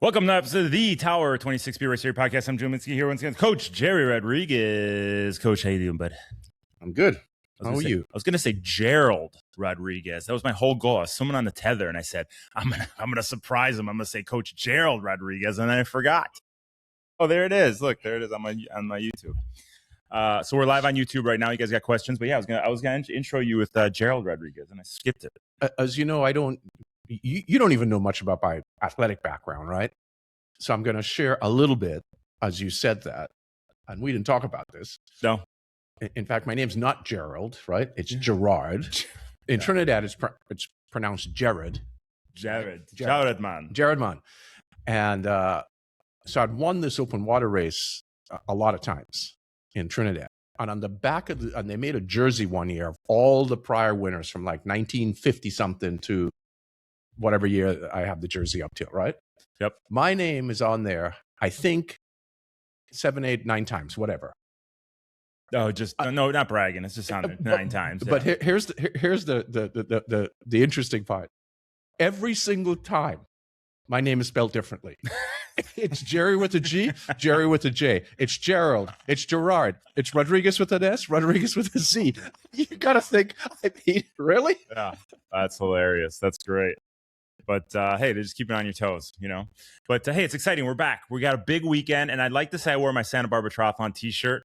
Welcome to episode of the Tower 26 Speed Race Series podcast. I'm Joe Minsky here once again. Coach Gerry Rodriguez. Coach, how you doing, bud? I'm good. How are you? I was going to say Gerald Rodriguez. That was my whole goal. I was swimming on the tether, and I said, I'm gonna surprise him. I'm going to say Coach Gerald Rodriguez, and then I forgot. Oh, there it is. Look, there it is on my YouTube. So we're live on YouTube right now. You guys got questions? But yeah, I was gonna intro you with Gerald Rodriguez, and I skipped it. As you know, you don't even know much about my athletic background, right? So I'm going to share a little bit as you said that. And we didn't talk about this. No. In fact, my name's not Gerald, right? It's Gerard. In Trinidad, it's pronounced Jared. Jared man. Jared man. And so I'd won this open water race a lot of times in Trinidad. And on the back of and they made a jersey one year of all the prior winners from like 1950 something to whatever year I have the jersey up to, right? Yep. My name is on there, I think 7, 8, 9 times, whatever. Oh, just no, not bragging. It's just on it 9 times. But here's the interesting part. Every single time, my name is spelled differently. It's Gerry with a G, Gerry with a J. It's Gerald. It's Gerard. It's Rodriguez with an S, Rodriguez with a Z. You got to think, I mean, really? Yeah, that's hilarious. That's great. But hey, they're just keeping on your toes, you know. But hey, it's exciting. We're back. We got a big weekend, and I'd like to say I wore my Santa Barbara Triathlon T-shirt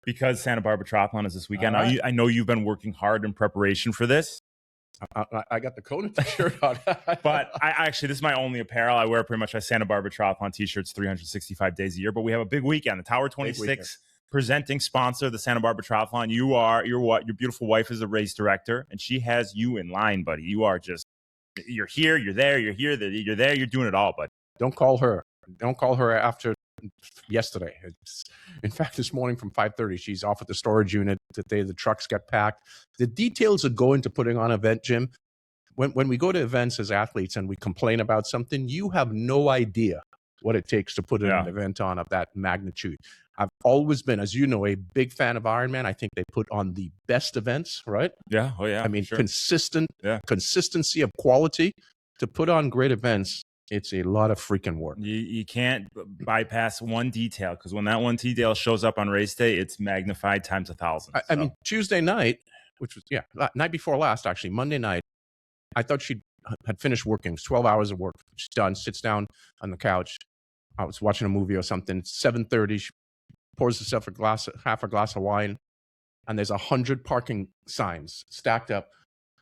because Santa Barbara Triathlon is this weekend. Right. I know you've been working hard in preparation for this. I got the Kona T-shirt on. But I actually, this is my only apparel. I wear pretty much my Santa Barbara Triathlon T-shirts 365 days a year. But we have a big weekend. The Tower 26 presenting sponsor of the Santa Barbara Triathlon. Your beautiful wife is a race director, and she has you in line, buddy. You're here, you're there, you're here, you're there, you're doing it all, but don't call her after yesterday. In fact, this morning from 5:30, she's off at the storage unit. Today, the trucks get packed. The details that go into putting on an event, Jim, when we go to events as athletes and we complain about something, you have no idea what it takes to put an event on of that magnitude. I've always been, as you know, a big fan of Ironman. I think they put on the best events, right? Yeah. Oh, yeah. I mean, sure. consistency of quality to put on great events. It's a lot of freaking work. You can't bypass one detail because when that one detail shows up on race day, it's magnified times 1,000. I mean, Tuesday night, which was, night before last, actually, Monday night, I thought she had finished working. It was 12 hours of work. She's done, sits down on the couch. I was watching a movie or something. 7:30, she pours herself half a glass of wine, and there's 100 parking signs stacked up,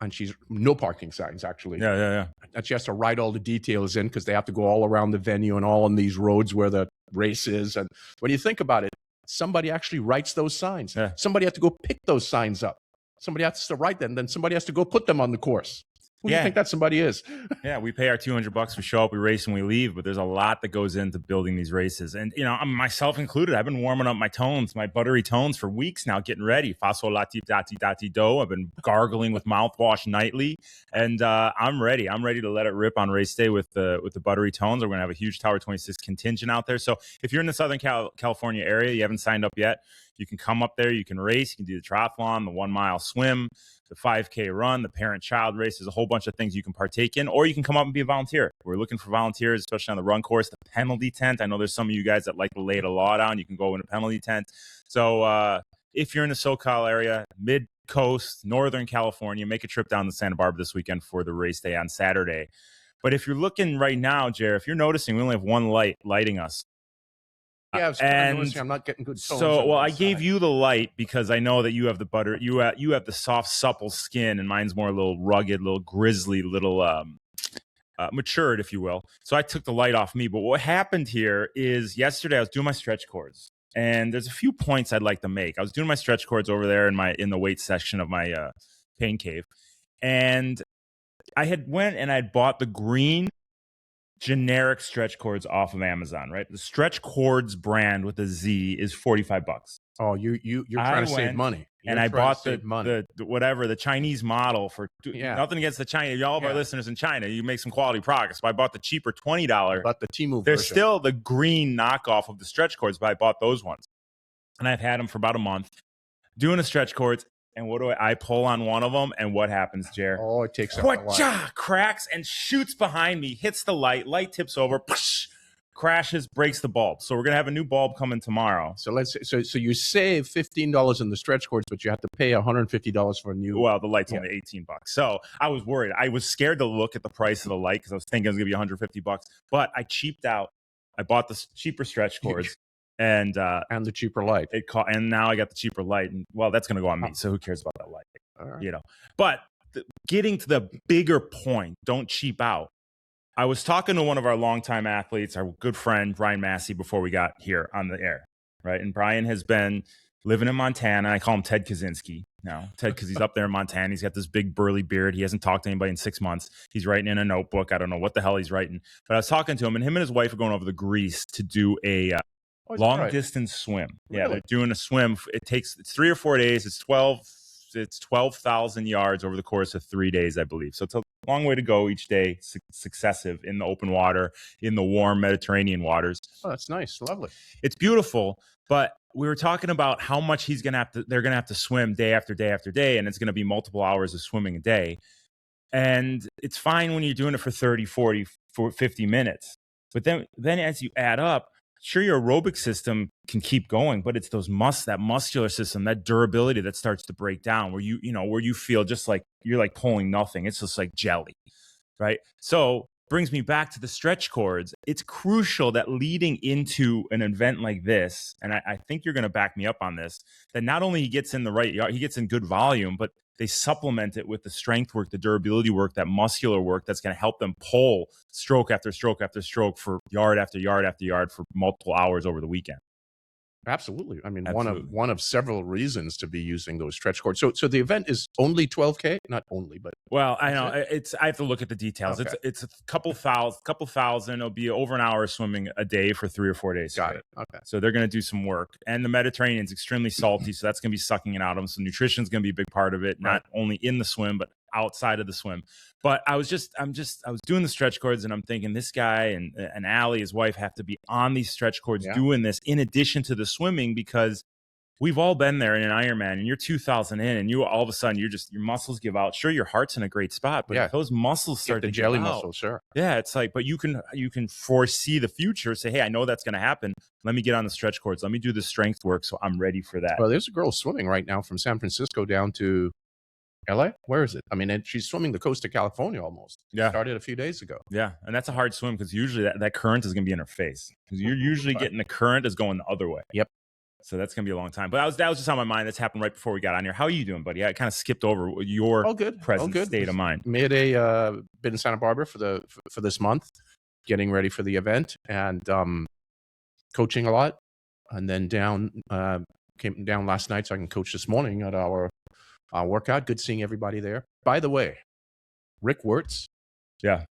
and she's no parking signs actually. Yeah. And she has to write all the details in because they have to go all around the venue and all on these roads where the race is. And when you think about it, somebody actually writes those signs. Yeah. Somebody has to go pick those signs up. Somebody has to write them, then somebody has to go put them on the course. Who do you think that somebody is? Yeah, we pay our $200. We show up, we race, and we leave. But there's a lot that goes into building these races. And, you know, myself included, I've been warming up my tones, my buttery tones for weeks now, getting ready. Faso lati dati dati do. I've been gargling with mouthwash nightly. And I'm ready. I'm ready to let it rip on race day with the buttery tones. We're going to have a huge Tower 26 contingent out there. So if you're in the Southern California area, you haven't signed up yet, you can come up there. You can race. You can do the triathlon, the 1 mile swim, the 5K run, the parent-child race. There's a whole bunch of things you can partake in, or you can come up and be a volunteer. We're looking for volunteers, especially on the run course, the penalty tent. I know there's some of you guys that like to lay the law down. You can go in a penalty tent. So if you're in the SoCal area, mid-coast, Northern California, make a trip down to Santa Barbara this weekend for the race day on Saturday. But if you're looking right now, Gerry, if you're noticing, we only have one light lighting us. Yeah, I'm not getting good tones. So, I gave you the light because I know that you have the butter. You have the soft, supple skin, and mine's more a little rugged, little grizzly, little matured, if you will. So I took the light off me. But what happened here is yesterday I was doing my stretch cords, and there's a few points I'd like to make. I was doing my stretch cords over there in the weight section of my pain cave, and I had went and I'd bought the green generic stretch cords off of Amazon, right? The stretch cords brand with a Z is $45. Oh, you're trying to save money. And I bought the Chinese model for nothing against the China. All of our listeners in China, you make some quality products. So I bought the cheaper $20. But the Temu There's version. Still the green knockoff of the stretch cords, but I bought those ones. And I've had them for about a month doing the stretch cords. And what do I pull on one of them, and what happens, Gerry? Oh, it takes up a lot. Cracks and shoots behind me, hits the light tips over, crashes, breaks the bulb. So we're gonna have a new bulb coming tomorrow. So so you save $15 in the stretch cords, but you have to pay $150 for a new. Well, the light's only $18. So I was worried. I was scared to look at the price of the light because I was thinking it was gonna be $150. But I cheaped out. I bought the cheaper stretch cords. And the cheaper light. And now I got the cheaper light, and well, that's going to go on me. So who cares about that light? Right. You know. But getting to the bigger point, don't cheap out. I was talking to one of our longtime athletes, our good friend Brian Massey, before we got here on the air, right? And Brian has been living in Montana. I call him Ted Kaczynski now. Ted, because he's up there in Montana. He's got this big burly beard. He hasn't talked to anybody in 6 months. He's writing in a notebook. I don't know what the hell he's writing. But I was talking to him, and him and his wife are going over to Greece to do a long distance swim. Really? Yeah, they're doing a swim. It's 3 or 4 days. It's 12,000 yards over the course of 3 days, I believe. So it's a long way to go each day, successive in the open water, in the warm Mediterranean waters. Oh, that's nice. Lovely. It's beautiful. But we were talking about how much they're going to have to swim day after day after day. And it's going to be multiple hours of swimming a day. And it's fine when you're doing it for 30, 40, 50 minutes. But then as you add up, sure, your aerobic system can keep going, but it's that muscular system, that durability that starts to break down where you feel just like you're like pulling nothing. It's just like jelly, right? So brings me back to the stretch cords. It's crucial that leading into an event like this, and I think you're going to back me up on this, that not only he gets in he gets in good volume, but they supplement it with the strength work, the durability work, that muscular work that's going to help them pull stroke after stroke after stroke for yard after yard after yard for multiple hours over the weekend. Absolutely. I mean, Absolutely. one of several reasons to be using those stretch cords. So the event is only 12K, not only, but well, I know I have to look at the details. Okay. It's a couple thousand. It'll be over an hour of swimming a day for 3 or 4 days. Got it. Okay. So they're going to do some work, and the Mediterranean is extremely salty, so that's going to be sucking it out of them. So nutrition is going to be a big part of it, not only in the swim but outside of the swim. But I was doing the stretch cords, and I'm thinking this guy and Allie, his wife, have to be on these stretch cords doing this in addition to the swimming, because we've all been there in an Ironman, and you're 2,000 in, and you all of a sudden your muscles give out. Sure, your heart's in a great spot, but if those muscles start to jelly give out, muscles, sure. Yeah, it's like, but you can foresee the future. Say, hey, I know that's going to happen. Let me get on the stretch cords. Let me do the strength work, so I'm ready for that. Well, there's a girl swimming right now from San Francisco down to LA? Where is it? I mean, she's swimming the coast of California almost. Yeah. Started a few days ago. Yeah. And that's a hard swim because usually that current is going to be in her face. Because you're usually getting the current is going the other way. Yep. So that's going to be a long time. But that was just on my mind. That's happened right before we got on here. How are you doing, buddy? I kind of skipped over your present state of mind. Been in Santa Barbara for this month, getting ready for the event, and coaching a lot. And then came down last night so I can coach this morning at our workout. Good seeing everybody there. By the way, Rick Wirtz. Yeah.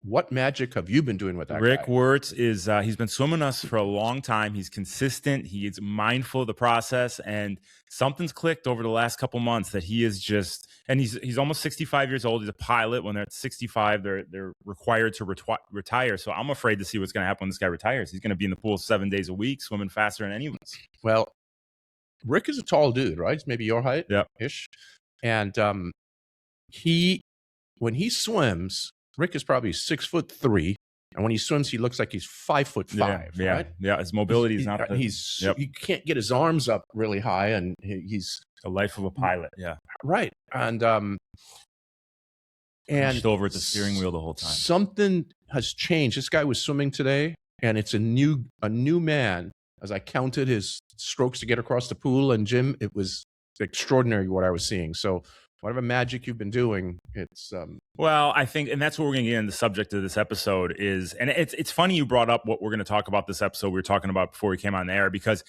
What magic have you been doing with that guy? Rick Wirtz is he's been swimming us for a long time. He's consistent. He's mindful of the process, and something's clicked over the last couple months that he is just, and he's almost 65 years old. He's a pilot. When they're at 65, they're required to retire. So I'm afraid to see what's going to happen when this guy retires. He's going to be in the pool 7 days a week, swimming faster than any of us. Well, Rick is a tall dude, right? He's maybe your height, ish. And when he swims, Rick is probably 6'3", and when he swims, he looks like he's 5'5". Yeah, right? Yeah. His mobility is not. He can't get his arms up really high, and he's the life of a pilot. Yeah, right. And just over at the steering wheel the whole time. Something has changed. This guy was swimming today, and it's a new man. As I counted his strokes to get across the pool and gym, it was extraordinary what I was seeing. So whatever magic you've been doing, it's well, I think, and that's what we're going to get into the subject of this episode is, and it's funny you brought up what we're going to talk about this episode we were talking about before we came on the air, because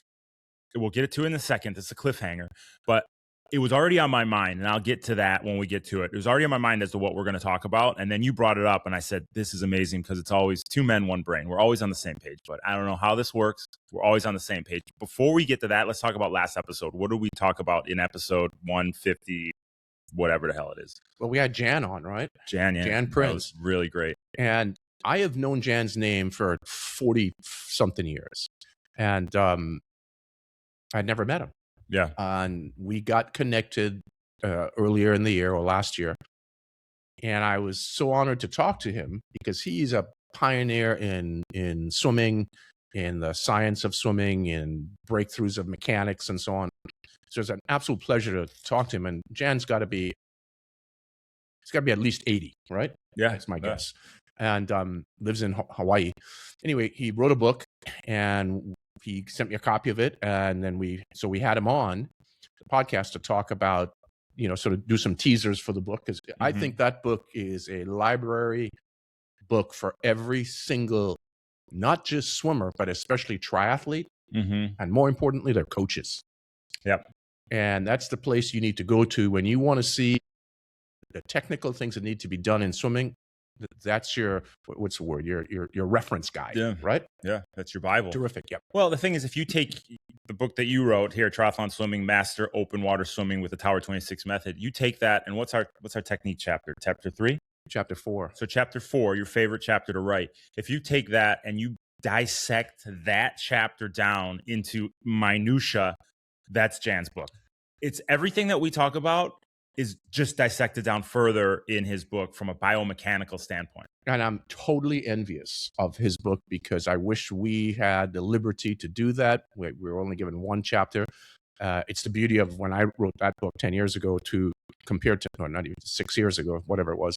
we'll get to it in a second. It's a cliffhanger, but it was already on my mind, and I'll get to that when we get to it. It was already on my mind as to what we're going to talk about, and then you brought it up, and I said, this is amazing because it's always two men, one brain. We're always on the same page, but I don't know how this works. We're always on the same page. Before we get to that, let's talk about last episode. What did we talk about in episode 150? Whatever the hell it is. Well, we had Jan on, right? Jan Prince. That was really great. And I have known Jan's name for 40-something years. And I'd never met him. Yeah. And we got connected earlier in the year or last year. And I was so honored to talk to him because he's a pioneer in swimming, in the science of swimming, in breakthroughs of mechanics and so on. So it's an absolute pleasure to talk to him. And Jan's got to be, he's got to be at least 80, right? Yeah, That's my guess. And lives in Hawaii. Anyway, he wrote a book and he sent me a copy of it. And then we had him on the podcast to talk about, sort of do some teasers for the book. Because I think that book is a library book for every single, not just swimmer, but especially triathlete. And more importantly, their coaches. Yep. And that's the place you need to go to when you want to see the technical things that need to be done in swimming. That's your, what's the word? Your reference guide, right? Yeah, that's your Bible. Terrific. Yep. Well, the thing is, if you take the book that you wrote here, Triathlon Swimming, Master Open Water Swimming with the Tower 26 Method, you take that, and what's our technique chapter? Chapter 3? Chapter 4. So chapter 4, your favorite chapter to write. If you take that and you dissect that chapter down into minutia, that's Jan's book. It's everything that we talk about is just dissected down further in his book from a biomechanical standpoint. And I'm totally envious of his book because I wish we had the liberty to do that. We were only given one chapter. It's the beauty of when I wrote that book 10 years ago compared to, or not even 6 years ago, whatever it was,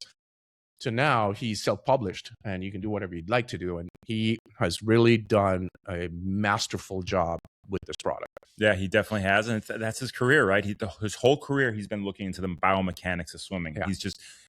to now he's self-published and you can do whatever you'd like to do. And he has really done a masterful job with this product. Yeah, he definitely has. And that's his career, right? His whole career, he's been looking into the biomechanics of swimming. Yeah.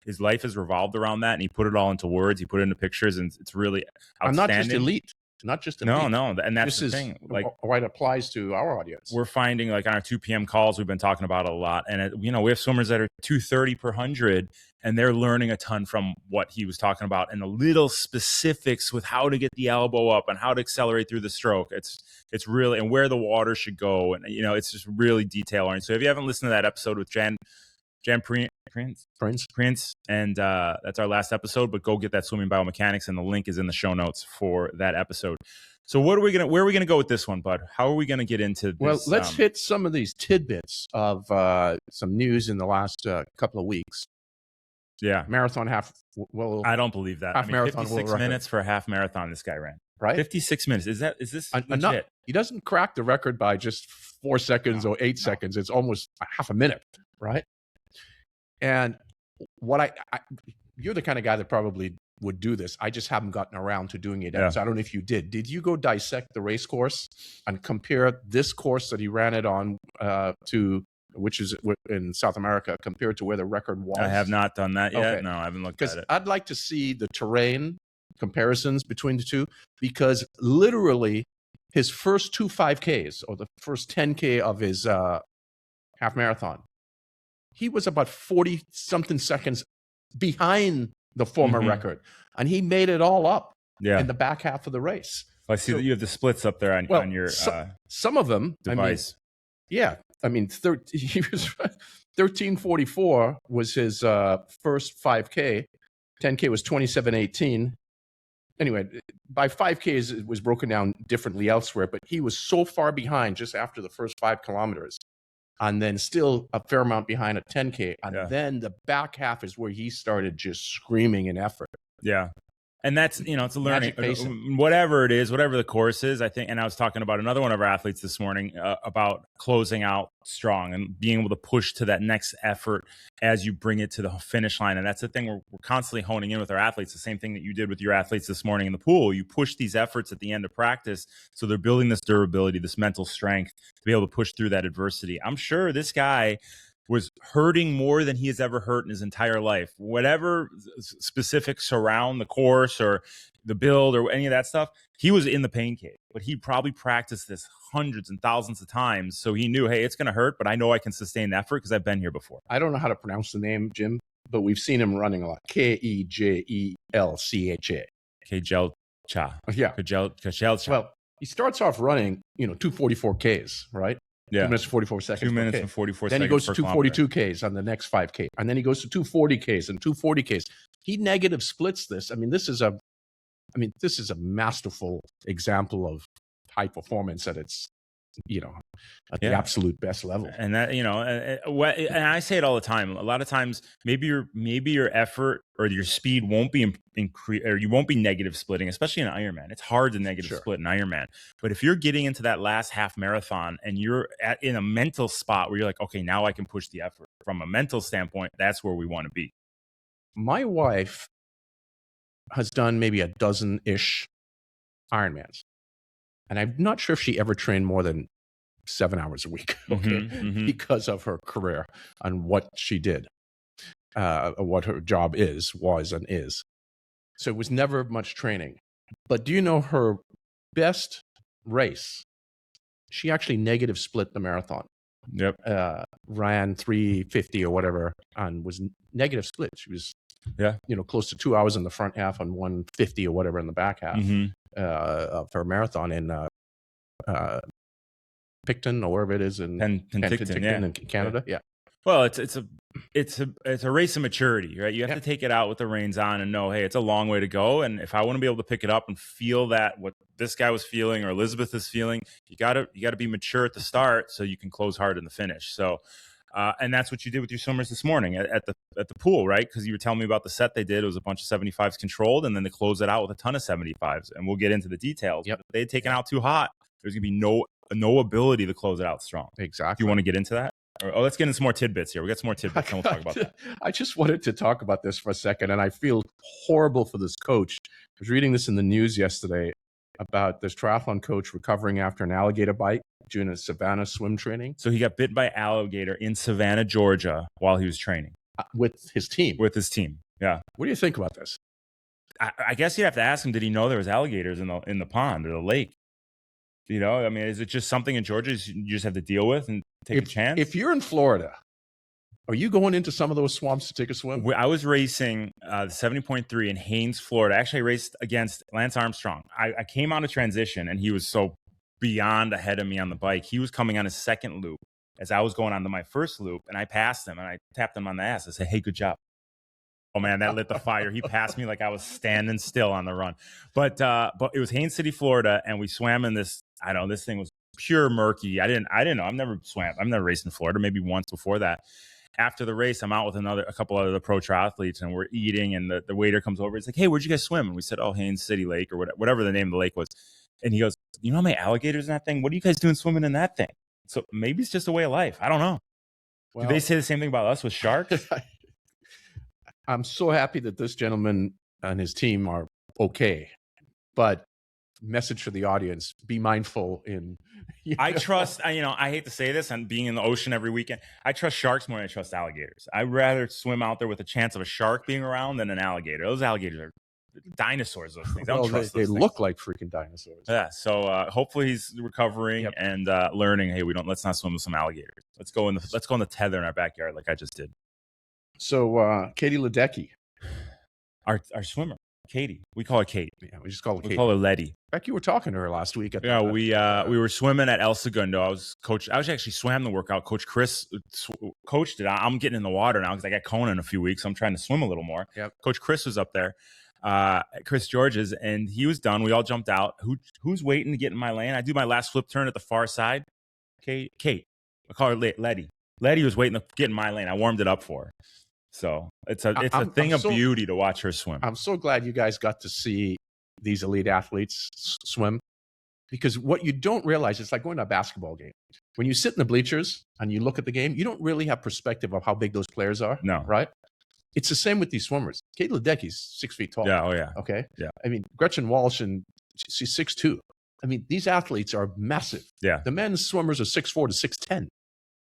His life has revolved around that, and he put it all into words. He put it into pictures, and it's really outstanding. I'm not just elite. Not just elite. No. And that's the thing. Like, why it applies to our audience. We're finding, like, on our 2 p.m. calls, we've been talking about it a lot. And, we have swimmers that are 230 per 100, and they're learning a ton from what he was talking about and the little specifics with how to get the elbow up and how to accelerate through the stroke. It's really, and where the water should go. And, it's just really detail-oriented. So if you haven't listened to that episode with Jan Prince, and that's our last episode, but go get that Swimming Biomechanics, and the link is in the show notes for that episode. So where are we gonna go with this one, bud? How are we gonna get into this? Well, let's hit some of these tidbits of some news in the last couple of weeks. Yeah, marathon half. Well, I don't believe that. Marathon 56 minutes for a half marathon. This guy ran. Right, 56 minutes. Is this legit? He doesn't crack the record by just 4 seconds or 8 seconds. It's almost half a minute, right? And what you're the kind of guy that probably would do this. I just haven't gotten around to doing it yet. Yeah. So I don't know if you did. Did you go dissect the race course and compare this course that he ran it on to, which is in South America, compared to where the record was? I have not done that yet. Okay. No, I haven't looked at it. I'd like to see the terrain comparisons between the two, because literally his first 2 5Ks or the first 10K of his half marathon, he was about 40 something seconds behind the former record, and he made it all up in the back half of the race. I see that you have the splits up there on your some of them device. He was 13:44 was his first 5K. 10K was 27:18. Anyway, by 5Ks it was broken down differently elsewhere, but he was so far behind just after the first 5 kilometers. And then still a fair amount behind at 10K. And then the back half is where he started just screaming in effort. Yeah. And that's, it's a learning, whatever it is, whatever the course is, I think. And I was talking about another one of our athletes this morning about closing out strong and being able to push to that next effort as you bring it to the finish line. And that's the thing we're constantly honing in with our athletes. The same thing that you did with your athletes this morning in the pool. You push these efforts at the end of practice. So they're building this durability, this mental strength to be able to push through that adversity. I'm sure this guy was hurting more than he has ever hurt in his entire life. Whatever specifics surround the course or the build or any of that stuff, he was in the pain cave. But he probably practiced this hundreds and thousands of times. So he knew, hey, it's going to hurt, but I know I can sustain the effort because I've been here before. I don't know how to pronounce the name, Jim, but we've seen him running a lot. Kejelcha. Kejelcha. Yeah. Kejelcha. Well, he starts off running, 244 Ks, right? Yeah. 2 minutes and 44 seconds. 2 minutes and 44 then seconds. Then he goes to 242 Ks on the next 5K. And then he goes to 240 Ks and 240 Ks. He negative splits this. This is a masterful example of high performance at its at the absolute best level. And that, and I say it all the time. A lot of times, maybe your effort or your speed won't be increase, or you won't be negative splitting, especially in Ironman. It's hard to negative split in Ironman. But if you're getting into that last half marathon and you're in a mental spot where you're like, okay, now I can push the effort from a mental standpoint, that's where we want to be. My wife has done maybe a dozen-ish Ironmans, and I'm not sure if she ever trained more than 7 hours a week, because of her career and what she did, what her job was and is. So it was never much training. But do you know her best race? She actually negative split the marathon. Yep. Ran 3:50 or whatever and was negative split. She was, close to 2 hours in the front half and 1:50 or whatever in the back half of her marathon in Picton or wherever it is in Penticton in Canada. Yeah. Well, it's a race of maturity, right? You have to take it out with the reins on and know, hey, it's a long way to go. And if I want to be able to pick it up and feel that what this guy was feeling or Elizabeth is feeling, you gotta be mature at the start so you can close hard in the finish. So, and that's what you did with your swimmers this morning at the pool, right? Because you were telling me about the set they did. It was a bunch of 75s controlled, and then they closed it out with a ton of 75s. And we'll get into the details. Yep. If they had taken out too hot, there's gonna be no ability to close it out strong. Exactly. Do you want to get into that? Let's get into some more tidbits here. We got some more tidbits, and we'll talk about that. I just wanted to talk about this for a second, and I feel horrible for this coach. I was reading this in the news yesterday about this triathlon coach recovering after an alligator bite during a Savannah swim training. So he got bit by alligator in Savannah, Georgia, while he was training. With his team. Yeah. What do you think about this? I guess you'd have to ask him, did he know there was alligators in the pond or the lake? I mean, is it just something in Georgia you just have to deal with and take a chance? If you're in Florida, are you going into some of those swamps to take a swim? I was racing the 70.3 in Haines, Florida. Actually, I raced against Lance Armstrong. I came out of transition, and he was so beyond ahead of me on the bike. He was coming on his second loop as I was going on to my first loop, and I passed him, and I tapped him on the ass. I said, hey, good job. Oh, man, that lit the fire. He passed me like I was standing still on the run. But it was Haines City, Florida, and we swam in this. I don't know, this thing was pure murky. I didn't know. I've never raced in Florida, maybe once before that. After the race, I'm out with a couple other pro triathletes, and we're eating, and the waiter comes over. He's like, hey, where'd you guys swim? And we said, oh, Haines City Lake or whatever the name of the lake was. And he goes, you know how many alligators in that thing? What are you guys doing swimming in that thing? So maybe it's just a way of life. I don't know. Well, do they say the same thing about us with sharks? I'm so happy that this gentleman and his team are okay. But message for the audience, be mindful in I trust, I hate to say this, and being in the ocean every weekend, I trust sharks more than I trust alligators. I'd rather swim out there with a chance of a shark being around than an alligator. Those alligators are dinosaurs, those things. I don't trust those they things. Look like freaking dinosaurs. Yeah, so hopefully he's recovering and learning, hey, let's not swim with some alligators. Let's go in the tether in our backyard like I just did. So Katie Ledecky, our swimmer. Katie. We call her Kate. Yeah, we just call her Kate. We call her Letty. Becky, you were talking to her last week. We were swimming at El Segundo. I was actually swam the workout. Coach Chris coached it. I'm getting in the water now because I got Kona in a few weeks. So I'm trying to swim a little more. Yep. Coach Chris was up there, Chris George's, and he was done. We all jumped out. Who's waiting to get in my lane? I do my last flip turn at the far side. Kate. I call her Letty. Letty was waiting to get in my lane. I warmed it up for her. So it's a thing of beauty to watch her swim. I'm so glad you guys got to see these elite athletes swim, because what you don't realize, it's like going to a basketball game. When you sit in the bleachers and you look at the game, you don't really have perspective of how big those players are. No. Right? It's the same with these swimmers. Kate Ledecky's 6 feet tall. Yeah. Oh, yeah. Okay. Yeah. I mean, Gretchen Walsh, and she's 6'2". I mean, these athletes are massive. Yeah. The men's swimmers are 6'4" to 6'10". I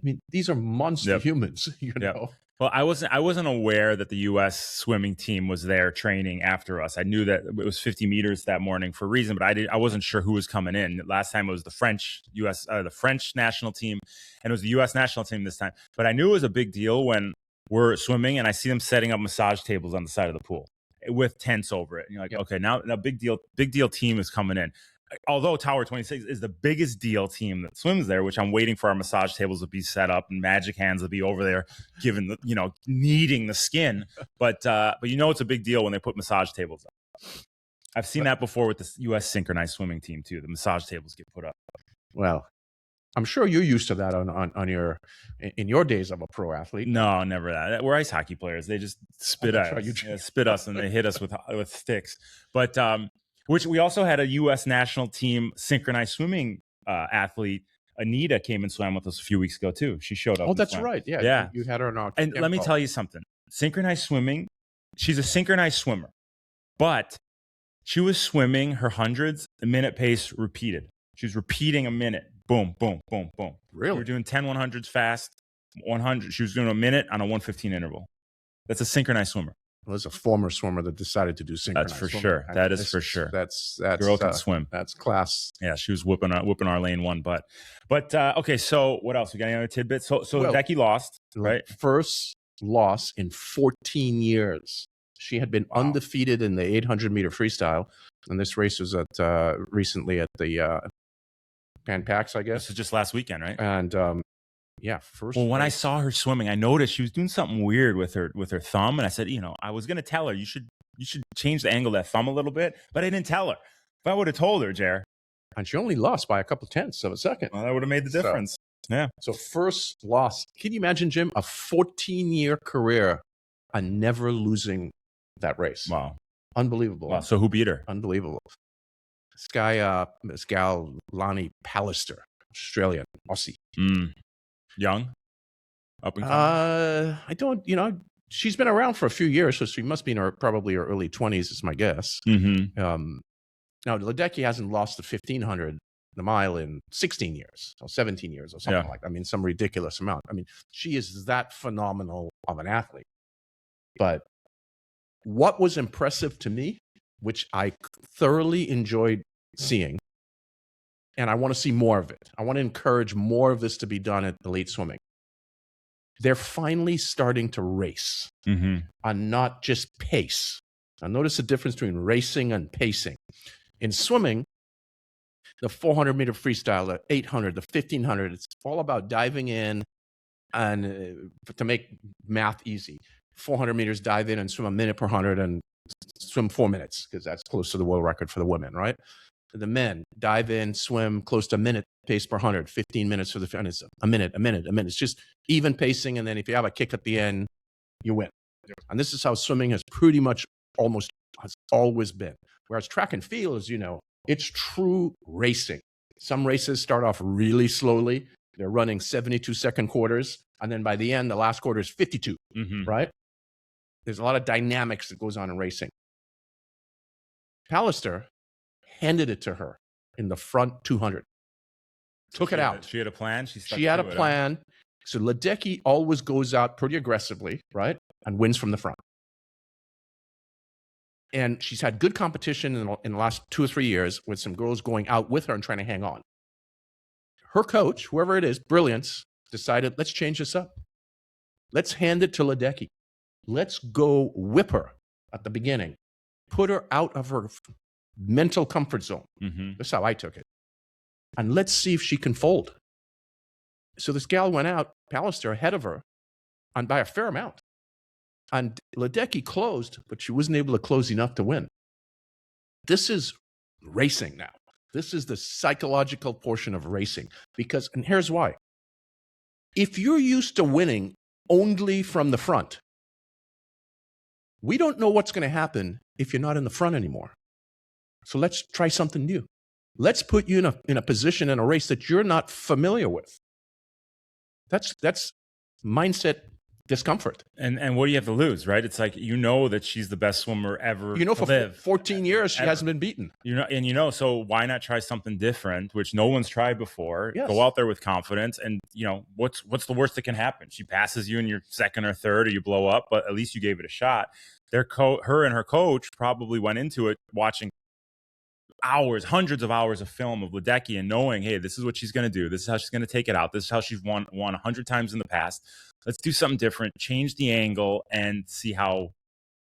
mean, these are monster humans, you know. Well, I wasn't aware that the U.S. swimming team was there training after us. I knew that it was 50 meters that morning for a reason, but I wasn't sure who was coming in. Last time it was the French national team, and it was the U.S. national team this time. But I knew it was a big deal when we're swimming and I see them setting up massage tables on the side of the pool with tents over it. And you're like, okay, now big deal team is coming in. Although Tower 26 is the biggest deal team that swims there, which I'm waiting for our massage tables to be set up and magic hands to be over there, given kneading the skin. But it's a big deal when they put massage tables up. I've seen that before with the U.S. synchronized swimming team too. The massage tables get put up. Well, I'm sure you're used to that on your in your days of a pro athlete. No, never that. We're ice hockey players. They just spit that's at right, us, spit us, and they hit us with sticks. But which we also had a U.S. national team synchronized swimming athlete. Anita came and swam with us a few weeks ago too. She showed up. Oh, and that's swam. right. Yeah, Yeah. you had her on. And let me tell you something. Synchronized swimming. She's a synchronized swimmer, but she was swimming her hundreds a minute pace repeated. She was repeating a minute. Boom, boom, boom, boom. Really? We were doing 10 100s fast, 100. She was doing a minute on a 115 interval. That's a synchronized swimmer. Well, there's a former swimmer that decided to do synchronized. That's for swimming. sure. That is for sure. That's girl can swim. That's class. Yeah, she was whipping our lane one butt. But okay, so what else? We got any other tidbits? So Well, Becky lost, right? First loss in 14 years. She had been undefeated in the 800-meter freestyle, and this race was at recently at the Pan Pacs, I guess. This is just last weekend, right? And yeah, first. Well, when I saw her swimming, I noticed she was doing something weird with her thumb, and I said, I was going to tell her you should change the angle of that thumb a little bit, but I didn't tell her. If I would have told her, Jer, and she only lost by a couple tenths of a second. Well, that would have made the difference. Yeah. So first loss. Can you imagine, Jim, a 14-year career and never losing that race? Wow. Unbelievable. Wow. So who beat her? Unbelievable. This gal, Lonnie Pallister, Australian, Aussie. Young? Up and coming? I don't, she's been around for a few years, so she must be in probably her early 20s is my guess. Mm-hmm. Now, Ledecky hasn't lost the 1,500, the mile, in 16 years or 17 years or something like that. I mean, some ridiculous amount. I mean, she is that phenomenal of an athlete. But what was impressive to me, which I thoroughly enjoyed seeing, and I want to see more of it. I want to encourage more of this to be done at elite swimming. They're finally starting to race and not just pace. Now, notice the difference between racing and pacing. In swimming, the 400-meter freestyle, the 800, the 1,500, it's all about diving in and to make math easy. 400 meters, dive in and swim a minute per 100 and swim 4 minutes because that's close to the world record for the women, right? The men dive in, swim close to a minute pace per 100, 15 minutes for the, and it's a minute. It's just even pacing. And then if you have a kick at the end, you win. And this is how swimming has pretty much has always been. Whereas track and field, as you know, it's true racing. Some races start off really slowly. They're running 72-second quarters. And then by the end, the last quarter is 52, right? There's a lot of dynamics that goes on in racing. Pallister handed it to her in the front 200. Took it out. She had a plan? She had a plan. So Ledecky always goes out pretty aggressively, right? And wins from the front. And she's had good competition in the last 2 or 3 years with some girls going out with her and trying to hang on. Her coach, whoever it is, brilliance, decided, let's change this up. Let's hand it to Ledecky. Let's go whip her at the beginning. Put her out of her mental comfort zone. That's how I took it. And let's see if she can fold. So this gal went out, Pallister ahead of her, and by a fair amount. And Ledecky closed, but she wasn't able to close enough to win. This is racing now. This is the psychological portion of racing. Because, and here's why. If you're used to winning only from the front, we don't know what's going to happen if you're not in the front anymore. So let's try something new. Let's put you in a position in a race that you're not familiar with. That's mindset discomfort. And what do you have to lose, right? It's like, that she's the best swimmer ever. For 14 years, she hasn't been beaten. So why not try something different, which no one's tried before? Yes. Go out there with confidence, and what's the worst that can happen? She passes you in your second or third, or you blow up, but at least you gave it a shot. Her and her coach probably went into it watching hundreds of hours of film of Ledecky and knowing, hey, this is what she's going to do. This is how she's going to take it out. This is how she's won 100 times in the past. Let's do something different, change the angle, and see how.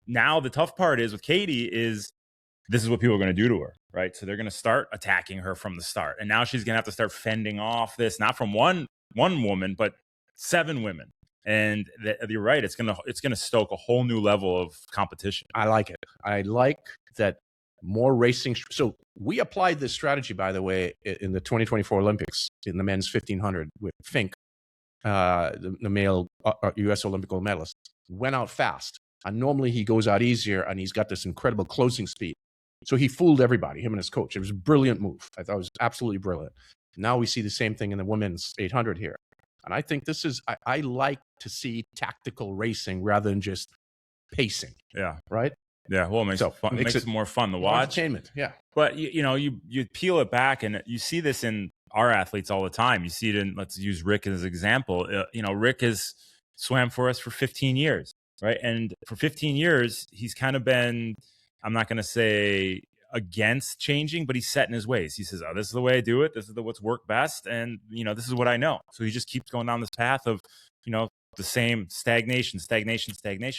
Now the tough part is with Katie is this is what people are going to do to her, right? So they're going to start attacking her from the start. And now she's going to have to start fending off this, not from one woman, but 7 women. And you're right. It's going to stoke a whole new level of competition. I like it. I like that more racing. So we applied this strategy, by the way, in the 2024 Olympics in the men's 1500 with Fink, the male U.S. Olympic gold medalist, went out fast. And normally he goes out easier, and he's got this incredible closing speed. So he fooled everybody, him and his coach. It was a brilliant move. I thought it was absolutely brilliant. Now we see the same thing in the women's 800 here. And I think this is, I like to see tactical racing rather than just pacing. Yeah. Right? Yeah. Well, it makes, it makes it more fun to watch. Entertainment. Yeah. But, you peel it back, and you see this in our athletes all the time. You see it in, let's use Rick as an example. Rick has swam for us for 15 years, right? And for 15 years, he's kind of been, I'm not going to say against changing, but he's set in his ways. He says, this is the way I do it. This is what's worked best. And, this is what I know. So he just keeps going down this path of, the same stagnation.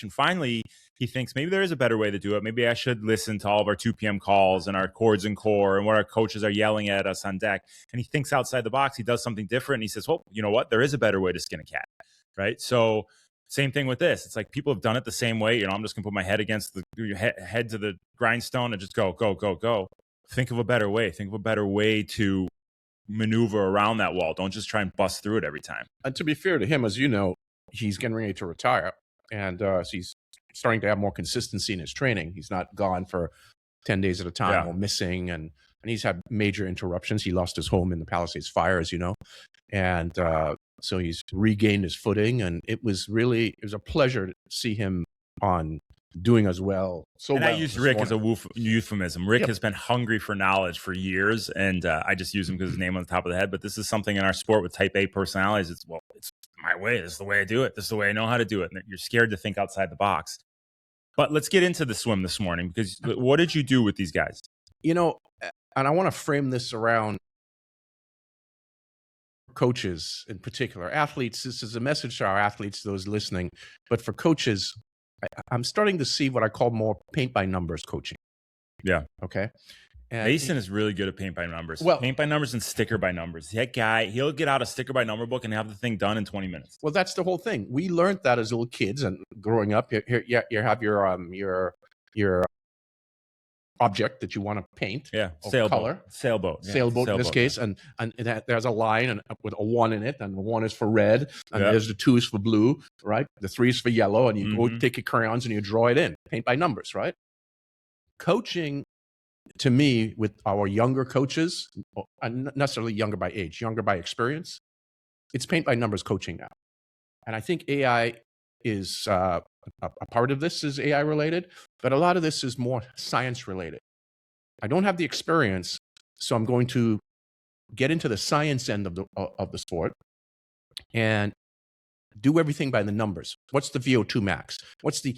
Finally, he thinks maybe there is a better way to do it. Maybe I should listen to all of our 2 p.m. calls and our chords and core and what our coaches are yelling at us on deck. And he thinks outside the box. He does something different. And he says, well, you know what? There is a better way to skin a cat, right? So same thing with this. It's like people have done it the same way. I'm just going to put my head against head to the grindstone and just go. Think of a better way. Think of a better way to maneuver around that wall. Don't just try and bust through it every time. And to be fair to him, as you know, he's getting ready to retire, and so he's starting to have more consistency in his training. He's not gone for 10 days at a time or missing, and he's had major interruptions. He lost his home in the Palisades fire, as you know, and so he's regained his footing, and it was a pleasure to see him on doing as well. I use Rick as a euphemism. Rick has been hungry for knowledge for years, and I just use him because his name on the top of the head. But this is something in our sport with type A personalities. It's my way. This is the way I do it. This is the way I know how to do it. And you're scared to think outside the box. But let's get into the swim this morning, because what did you do with these guys? And I want to frame this around coaches in particular, athletes. This is a message to our athletes, those listening. But for coaches, I'm starting to see what I call more paint by numbers coaching. Yeah. Okay. And Mason is really good at paint by numbers. Well, paint by numbers and sticker by numbers. That guy, he'll get out a sticker by number book and have the thing done in 20 minutes. Well, that's the whole thing. We learned that as little kids and growing up. Here, you have your object that you want to paint. Yeah. Color. Sailboat. In this case. And there's a line with a 1 in it, and the 1 is for red, and there's the 2 is for blue, right? The 3 is for yellow, and you go take your crayons and you draw it in. Paint by numbers, right? Coaching, to me, with our younger coaches, and not necessarily younger by age, younger by experience, it's paint by numbers coaching now. And I think AI is a part of this is AI related, but a lot of this is more science related. I don't have the experience, so I'm going to get into the science end of the sport and do everything by the numbers. What's the VO2 max? What's the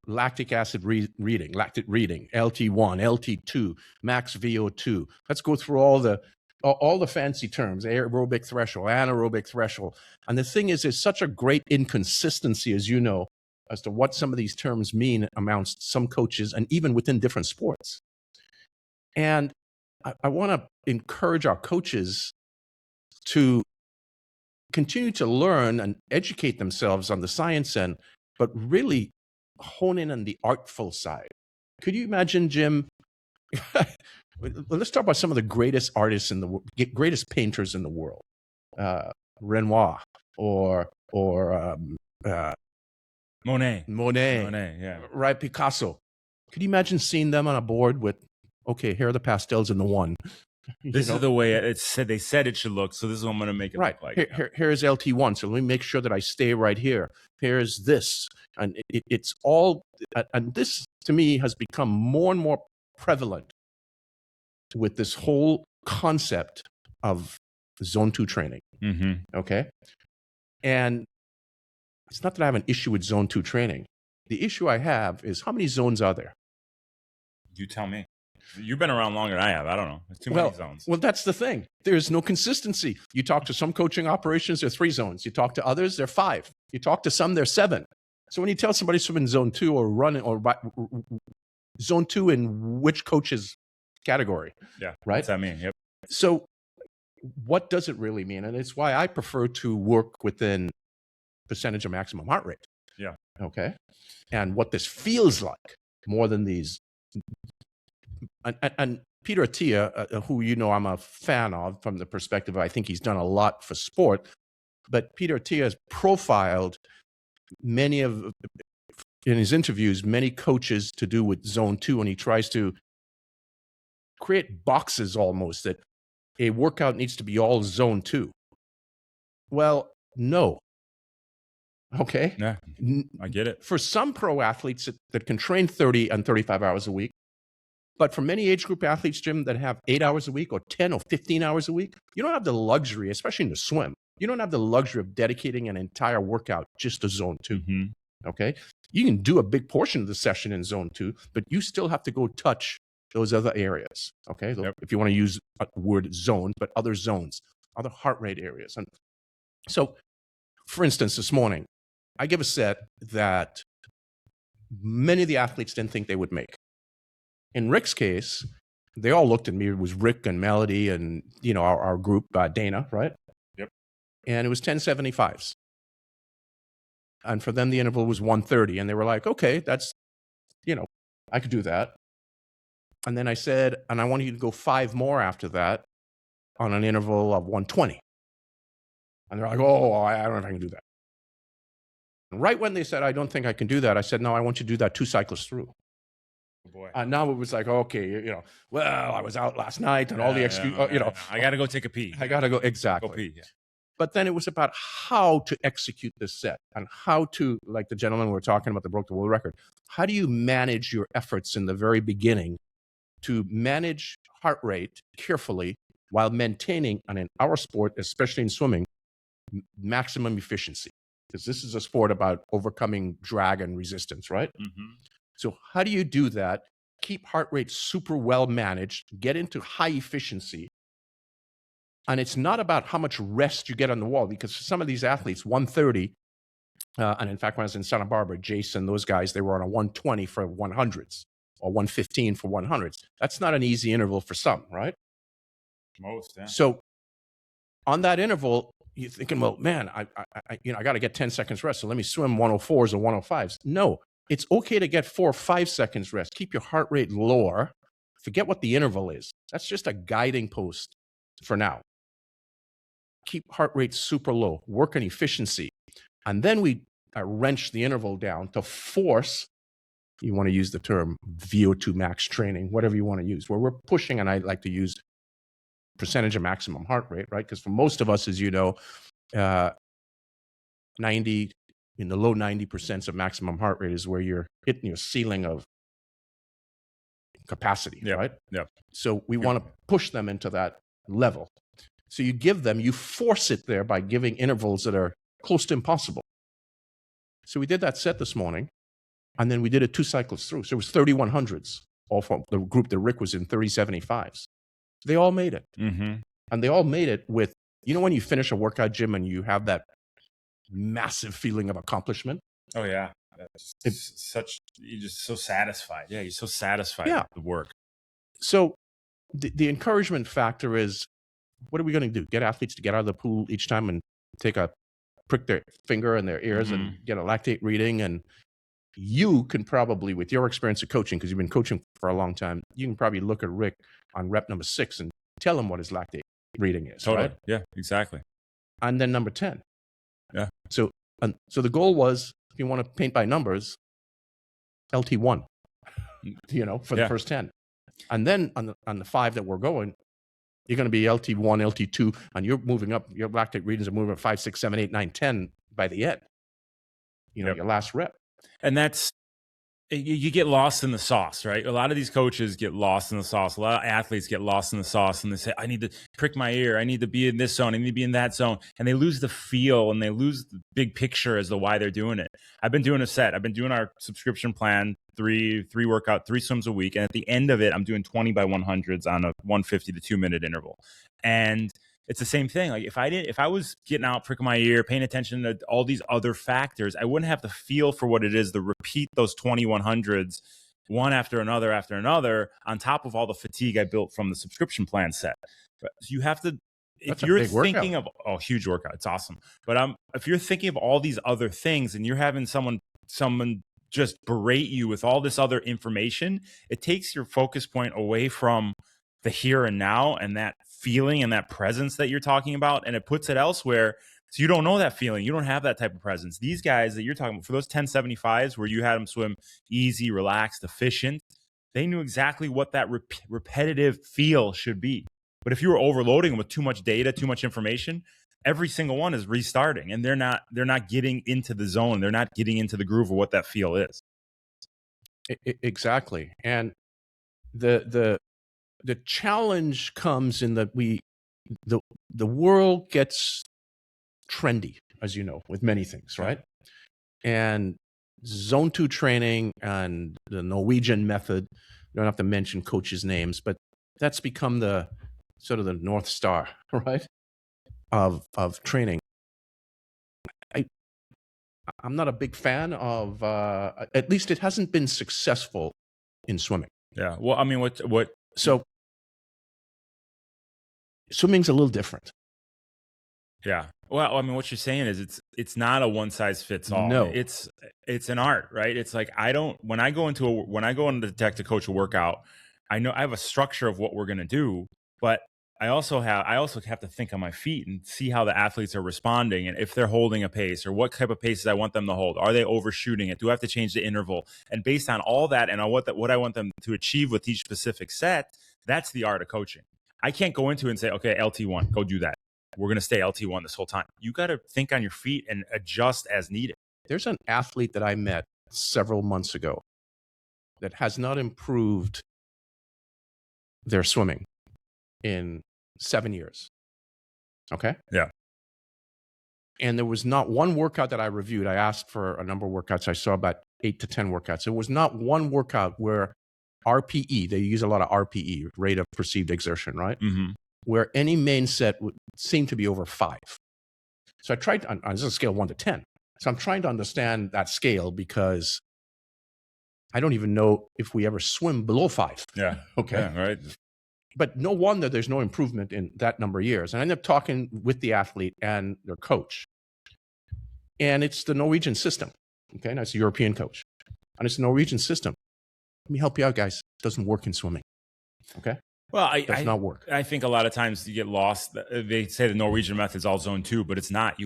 lactic acid reading, LT1, LT2, max VO2? Let's go through all the fancy terms, aerobic threshold, anaerobic threshold. And the thing is, there's such a great inconsistency, as you know, as to what some of these terms mean amongst some coaches and even within different sports. And I want to encourage our coaches to continue to learn and educate themselves on the science end, but really hone in on the artful side. Could you imagine, Jim? Let's talk about some of the greatest artists in the world, greatest painters in the world, Renoir or Monet, yeah, right, Picasso. Could you imagine seeing them on a board with, okay, here are the pastels in the 1. This is the way it's said. They said it should look, so this is what I'm going to make it look like. Here's LT1, so let me make sure that I stay right here. Here's this, and it's all, and this to me has become more and more prevalent with this whole concept of zone 2 training. Okay, and it's not that I have an issue with zone 2 training. The issue I have is, how many zones are there? You tell me. You've been around longer than I have. I don't know. There's too many zones. Well, that's the thing. There's no consistency. You talk to some coaching operations, there are 3 zones. You talk to others, there are 5. You talk to some, there are 7. So when you tell somebody swim in zone 2 or running or zone 2 in which coach's category? Yeah. Right? What's that mean? Yep. So what does it really mean? And it's why I prefer to work within percentage of maximum heart rate. Yeah. Okay. And what this feels like more than these And Peter Attia, who I'm a fan of from the perspective of I think he's done a lot for sport, but Peter Attia has profiled many of, in his interviews, many coaches to do with zone 2, and he tries to create boxes almost that a workout needs to be all zone 2. Well, no. Okay. Yeah, I get it. For some pro athletes that can train 30 and 35 hours a week, but for many age group athletes, Jim, that have 8 hours a week or 10 or 15 hours a week, you don't have the luxury, especially in the swim, you don't have the luxury of dedicating an entire workout just to zone 2. Mm-hmm. Okay. You can do a big portion of the session in zone 2, but you still have to go touch those other areas. Okay. Yep. If you want to use a word zone, but other zones, other heart rate areas. And so, for instance, this morning, I give a set that many of the athletes didn't think they would make. In Rick's case, they all looked at me. It was Rick and Melody and, our group, Dana, right? Yep. And it was 1075s. And for them, the interval was 130. And they were like, okay, that's, I could do that. And then I said, and I want you to go 5 more after that on an interval of 120. And they're like, oh, I don't know if I can do that. And right when they said, I don't think I can do that, I said, no, I want you to do that 2 cycles through. Oh boy. And now it was like, okay, well, I was out last night and all the excuses, I got to go take a pee. I got to go, exactly. Go pee, yeah. But then it was about how to execute this set and how to, like the gentleman we were talking about that broke the world record, how do you manage your efforts in the very beginning to manage heart rate carefully while maintaining, and in our sport, especially in swimming, maximum efficiency? Because this is a sport about overcoming drag and resistance, right? Mm-hmm. So how do you do that? Keep heart rate super well managed, get into high efficiency. And it's not about how much rest you get on the wall, because for some of these athletes, 130, and in fact, when I was in Santa Barbara, Jason, those guys, they were on a 120 for 100s or 115 for 100s. That's not an easy interval for some, right? Most, yeah. So on that interval, you're thinking, well, man, I got to get 10 seconds rest. So let me swim 104s or 105s. No, it's okay to get 4 or 5 seconds rest. Keep your heart rate lower. Forget what the interval is. That's just a guiding post for now. Keep heart rate super low. Work on efficiency. And then we wrench the interval down to force, you want to use the term VO2 max training, whatever you want to use, where we're pushing, and I like to use percentage of maximum heart rate, right? Because for most of us, as you know, 90, in the low 90% of maximum heart rate is where you're hitting your ceiling of capacity, right? Yeah. So we want to push them into that level. So you force it there by giving intervals that are close to impossible. So we did that set this morning, and then we did it 2 cycles through. So it was 3100s, all from the group that Rick was in, 3075s. They all made it. Mm-hmm. And they all made it with, when you finish a workout, Jim, and you have that massive feeling of accomplishment. Oh, yeah. You're just so satisfied. Yeah, you're so satisfied with the work. So the encouragement factor is, what are we going to do? Get athletes to get out of the pool each time and prick their finger in their ears and get a lactate reading. And you can probably, with your experience of coaching, because you've been coaching for a long time, you can probably look at Rick on rep number 6 and tell him what his lactate reading is. Totally. Right? Yeah, exactly. And then number 10. Yeah. So the goal was, if you want to paint by numbers, LT1, for the first 10. And then on the 5 that we're going, you're going to be LT1, LT2, and you're moving up. Your lactate readings are moving up 5, 6, 7, 8, 9, 10 by the end. Your last rep. And that's, you get lost in the sauce, right? A lot of these coaches get lost in the sauce. A lot of athletes get lost in the sauce, and they say, I need to prick my ear. I need to be in this zone. I need to be in that zone. And they lose the feel, and they lose the big picture as to why they're doing it. I've been doing a set. I've been doing our subscription plan, 3 workout, 3 swims a week. And at the end of it, I'm doing 20 by 100s on a 150 to 2 minute interval. And it's the same thing. Like if I was getting out, pricking my ear, paying attention to all these other factors, I wouldn't have the feel for what it is to repeat those 2100s one after another on top of all the fatigue I built from the subscription plan set. So you have to, if you're thinking of huge workout, it's awesome. But if you're thinking of all these other things and you're having someone just berate you with all this other information, it takes your focus point away from the here and now and that feeling and that presence that you're talking about, and it puts it elsewhere. So you don't know that feeling. You don't have that type of presence. These guys that you're talking about, for those 1075s where you had them swim easy, relaxed, efficient, they knew exactly what that repetitive feel should be. But if you were overloading them with too much data, too much information, every single one is restarting, and they're not getting into the zone. They're not getting into the groove of what that feel is. Exactly. And the challenge comes in that the world gets trendy, as you know, with many things, right? And zone 2 training and the Norwegian method, you don't have to mention coaches' names, but that's become the sort of the North Star, right, of training. I'm not a big fan of, at least it hasn't been successful in swimming. Yeah. Well, I mean, what? So swimming's a little different. Yeah. Well, I mean, what you're saying is it's not a one size fits all. No. It's an art, right? It's like when I go into the tech to coach a workout, I know I have a structure of what we're going to do, but I also have to think on my feet and see how the athletes are responding and if they're holding a pace or what type of paces I want them to hold. Are they overshooting it? Do I have to change the interval? And based on all that and on what I want them to achieve with each specific set, that's the art of coaching. I can't go into it and say, okay, LT1, go do that. We're going to stay LT1 this whole time. You got to think on your feet and adjust as needed. There's an athlete that I met several months ago that has not improved their swimming in 7 years. Okay? Yeah. And there was not one workout that I reviewed. I asked for a number of workouts. I saw about 8 to 10 workouts. There was not one workout where RPE, they use a lot of RPE, rate of perceived exertion, right? Mm-hmm. Where any main set would seem to be over 5. So I tried on this is a scale of 1 to 10. So I'm trying to understand that scale because I don't even know if we ever swim below 5. Yeah. Okay. Yeah, right. But no wonder there's no improvement in that number of years. And I ended up talking with the athlete and their coach. And it's the Norwegian system. Okay. And that's a European coach. And it's the Norwegian system. Let me help you out, guys. It doesn't work in swimming. Okay. Well, It does not work. I think a lot of times you get lost. They say the Norwegian method is all zone 2, but it's not.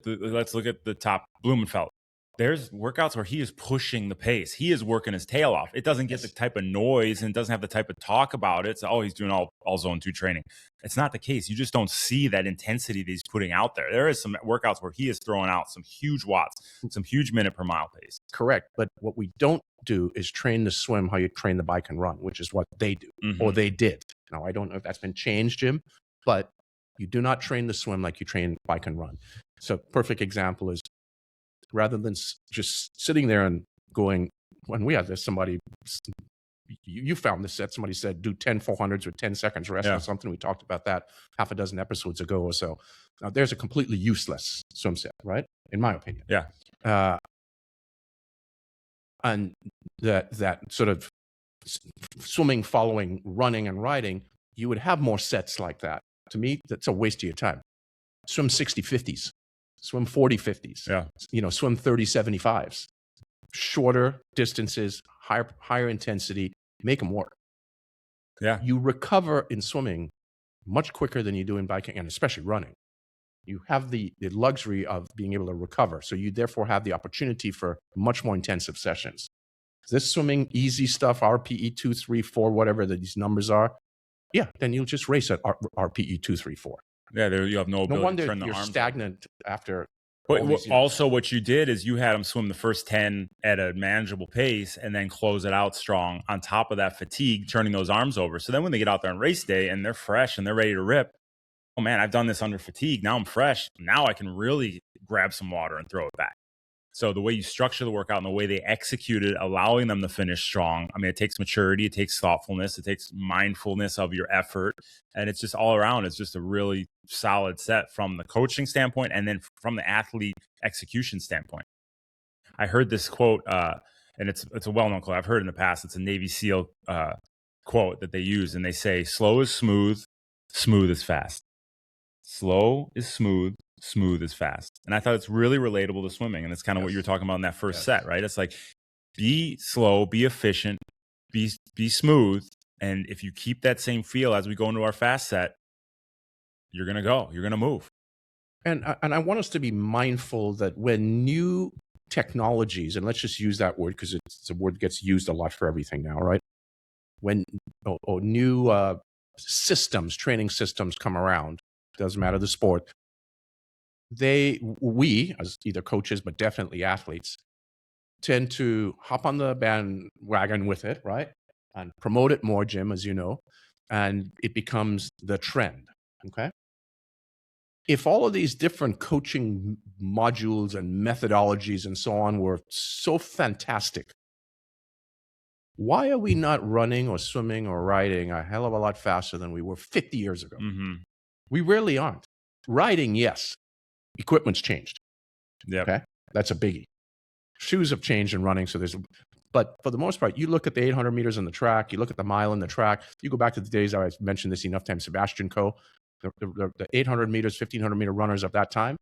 Let's look at the top Blumenfeld. There's workouts where he is pushing the pace. He is working his tail off. It doesn't get the type of noise and it doesn't have the type of talk about it. So, he's doing all zone 2 training. It's not the case. You just don't see that intensity that he's putting out there. There is some workouts where he is throwing out some huge watts, some huge minute per mile pace. Correct. But what we don't do is train the swim how you train the bike and run, which is what they do, or they did. Now, I don't know if that's been changed, Jim, but you do not train the swim like you train bike and run. So perfect example is rather than just sitting there and going, when we had this, somebody, you found this set, somebody said, do 10 400s with 10 seconds rest or something. We talked about that half a dozen episodes ago or so. Now, there's a completely useless swim set, right? In my opinion. Yeah. And that sort of swimming, following, running, and riding, you would have more sets like that. To me, that's a waste of your time. Swim 60 50s, swim 40 50s, swim 30 75s. Shorter distances, higher intensity, make them work. Yeah. You recover in swimming much quicker than you do in biking, and especially running. You have the luxury of being able to recover. So you therefore have the opportunity for much more intensive sessions. This swimming, easy stuff, RPE 2, 3, 4, whatever these numbers are, then you'll just race at RPE 2, 3, 4. Yeah, you have no ability to turn the arms. No wonder you're stagnant after. But also what you did is you had them swim the first 10 at a manageable pace and then close it out strong on top of that fatigue, turning those arms over. So then when they get out there on race day and they're fresh and they're ready to rip, oh man, I've done this under fatigue. Now I'm fresh. Now I can really grab some water and throw it back. So the way you structure the workout and the way they execute it, allowing them to finish strong. I mean, it takes maturity, it takes thoughtfulness, it takes mindfulness of your effort. And it's just all around. It's just a really solid set from the coaching standpoint and then from the athlete execution standpoint. I heard this quote, and it's a well-known quote. I've heard it in the past. It's a Navy SEAL quote that they use, and they say, slow is smooth, smooth is fast. Slow is smooth, smooth is fast. And I thought it's really relatable to swimming. And it's kind of what you're talking about in that first set, right? It's like be slow, be efficient, be smooth. And if you keep that same feel as we go into our fast set, you're going to move. And I want us to be mindful that when new technologies, and let's just use that word because it's a word that gets used a lot for everything now, right? When new systems, training systems come around, doesn't matter the sport, we as either coaches, but definitely athletes, tend to hop on the bandwagon with it, right? And promote it more, Jim, as you know, and it becomes the trend, okay? If all of these different coaching modules and methodologies and so on were so fantastic, why are we not running or swimming or riding a hell of a lot faster than we were 50 years ago? Mm-hmm. We rarely aren't. Riding, yes. Equipment's changed. Yep. Okay. That's a biggie. Shoes have changed in running. But for the most part, you look at the 800 meters on the track, you look at the mile on the track, you go back to the days I've mentioned this enough times, Sebastian Coe, the 800 meters, 1500 meter runners of that time,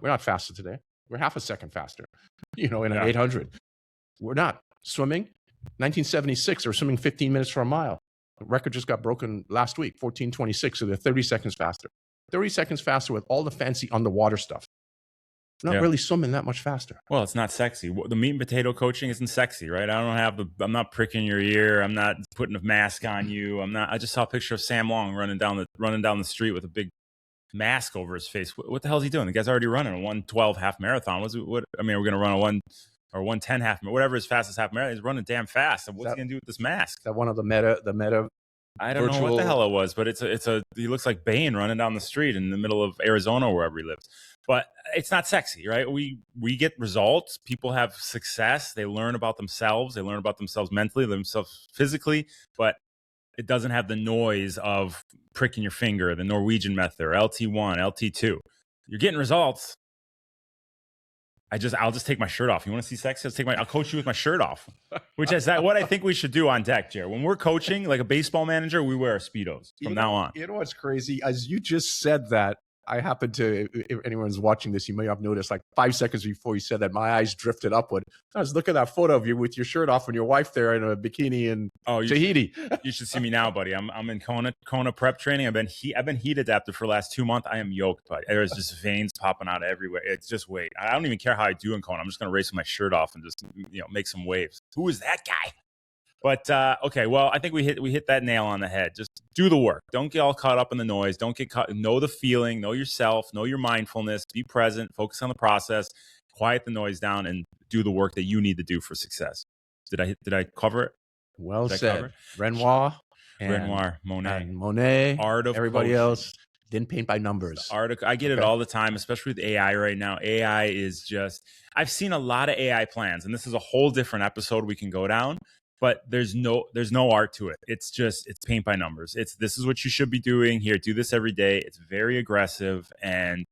we're not faster today. We're half a second faster, in an 800. We're not. Swimming, 1976, they were swimming 15 minutes for a mile. The record just got broken last week, 14:26, so they're 30 seconds faster. 30 seconds faster with all the fancy underwater stuff. Not really swimming that much faster. Well, it's not sexy. The meat and potato coaching isn't sexy, right? I'm not pricking your ear. I'm not putting a mask on you. I just saw a picture of Sam Long running down the street with a big mask over his face. What the hell is he doing? The guy's already running a 1:12 half marathon. We're going to run a 1:10 half, whatever his fastest half marathon. He's running damn fast. So what's he going to do with this mask? That one of the meta. I don't know what the hell it was, but he looks like Bane running down the street in the middle of Arizona or wherever he lives. But it's not sexy, right? We get results. People have success. They learn about themselves. They learn about themselves mentally, themselves physically, but it doesn't have the noise of pricking your finger, the Norwegian method, or LT1, LT2. You're getting results. I'll just take my shirt off. You want to see sex? I'll coach you with my shirt off, which is what I think we should do on deck, Gerry. When we're coaching, like a baseball manager, we wear our Speedos from now on. You know what's crazy? As you just said that, I happen to, if anyone's watching this, you may have noticed like 5 seconds before you said that, my eyes drifted upward. I was looking at that photo of you with your shirt off and your wife there in a bikini in Tahiti. You should see me now, buddy. I'm in Kona prep training. I've been heat adapted for the last 2 months. I am yoked, buddy. There's just veins popping out everywhere. It's just wait. I don't even care how I do in Kona. I'm just going to race with my shirt off and just make some waves. Who is that guy? But okay, well, I think we hit that nail on the head. Just do the work. Don't get all caught up in the noise. Don't get caught. Know the feeling. Know yourself. Know your mindfulness. Be present. Focus on the process. Quiet the noise down and do the work that you need to do for success. Did I cover it? Well said. Renoir, Monet, art of everybody coaching. Else. Didn't paint by numbers. I get it all the time, especially with AI right now. AI is just, I've seen a lot of AI plans, and this is a whole different episode we can go down. But there's no art to it. It's paint by numbers. This is what you should be doing here. Do this every day. It's very aggressive. And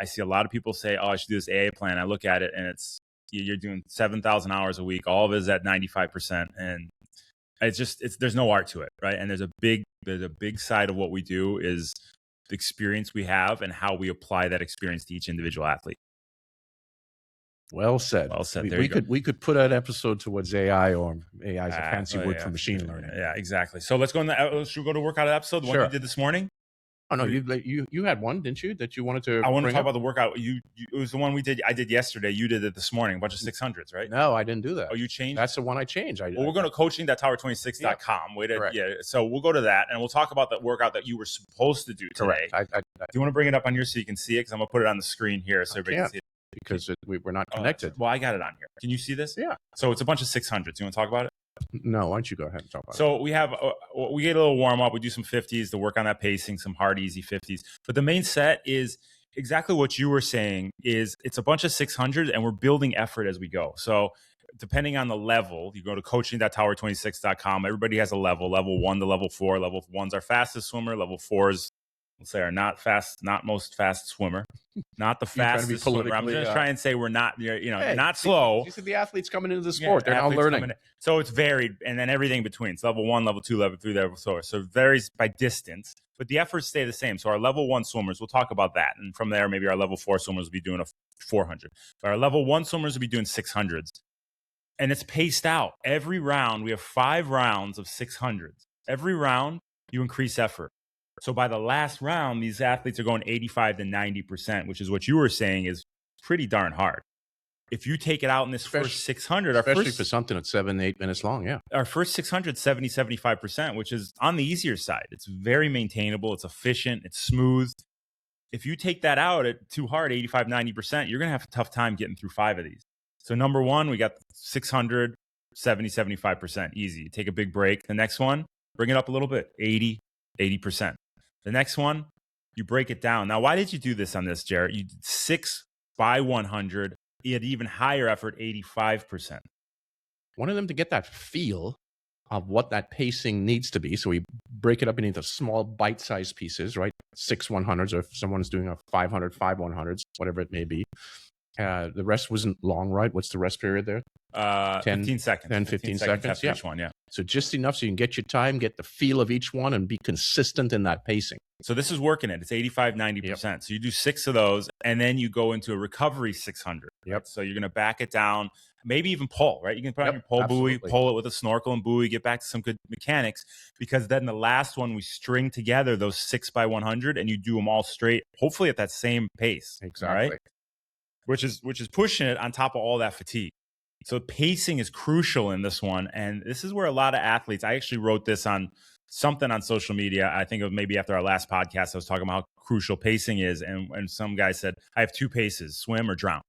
I see a lot of people say, oh, I should do this AA plan. I look at it and you're doing 7,000 hours a week. All of it is at 95%. And there's no art to it. Right. And there's a big side of what we do is the experience we have and how we apply that experience to each individual athlete. Well said. We could put an episode towards AI, or AI is a fancy word for machine learning. Yeah, exactly. So let's go should we go to workout episode, the one you did this morning? Oh no, you had one, didn't you? That you wanted to. I want to talk about the workout. It was the one I did yesterday. You did it this morning, a bunch of 600s, right? No, I didn't do that. Oh, you changed? That's the one I changed. We're going to coaching.tower26.com. So we'll go to that and we'll talk about the workout that you were supposed to do today. Correct. Do you want to bring it up on here so you can see it? Because I'm going to put it on the screen here so everybody can see it. Because we're not connected. Well, I got it on here. Can you see this? Yeah. So it's a bunch of 600s. You want to talk about it? No, why don't you go ahead and talk about it? So we get a little warm up. We do some 50s to work on that pacing, some hard, easy 50s. But the main set is exactly what you were saying. It's a bunch of 600s, and we're building effort as we go. So depending on the level, you go to coaching.tower26.com. Everybody has a level 1 to level 4. Level 1's our fastest swimmer. Level 4's, let's say, are not most fast swimmer. Not the fastest swimmer. I'm just trying to say we're not, you're not slow. These are the athletes coming into the sport. They're now learning. So it's varied, and then everything between. It's level 1, level 2, level 3, level 4. So it varies by distance, but the efforts stay the same. So our level 1 swimmers, we'll talk about that. And from there, maybe our level 4 swimmers will be doing a 400. But our level 1 swimmers will be doing 600s. And it's paced out. Every round, we have 5 rounds of 600s. Every round, you increase effort. So by the last round, these athletes are going 85 to 90%, which is what you were saying is pretty darn hard. If you take it out in this first 600, especially for something that's 7-8 minutes long, our first 600, 70, 75%, which is on the easier side. It's very maintainable. It's efficient. It's smooth. If you take that out at too hard, 85, 90%, you're going to have a tough time getting through 5 of these. So number one, we got 600, 70, 75%, easy. Take a big break. The next one, bring it up a little bit, 80, 80%. The next one, you break it down. Now, why did you do this on this, Jared? You did 6 by 100, you had even higher effort, 85%. Wanted them to get that feel of what that pacing needs to be. So we break it up into small bite-sized pieces, right? 6 100s, or if someone's doing a 500, 5 100s, whatever it may be. The rest wasn't long, right? What's the rest period there? 15 seconds. 10, 15 seconds. After each one, yeah. So just enough so you can get your time, get the feel of each one, and be consistent in that pacing. So this is working it. It's 85, 90%. Yep. So you do 6 of those, and then you go into a recovery 600. Yep. Right? So you're going to back it down, maybe even pull, right? You can put on your pull buoy, pull it with a snorkel and buoy, get back to some good mechanics, because then the last one, we string together those 6 by 100, and you do them all straight, hopefully at that same pace. Exactly. Right? Which is pushing it on top of all that fatigue. So pacing is crucial in this one. And this is where a lot of athletes, I actually wrote this on something on social media. I think it was maybe after our last podcast, I was talking about how crucial pacing is. And some guy said, I have 2 paces, swim or drown.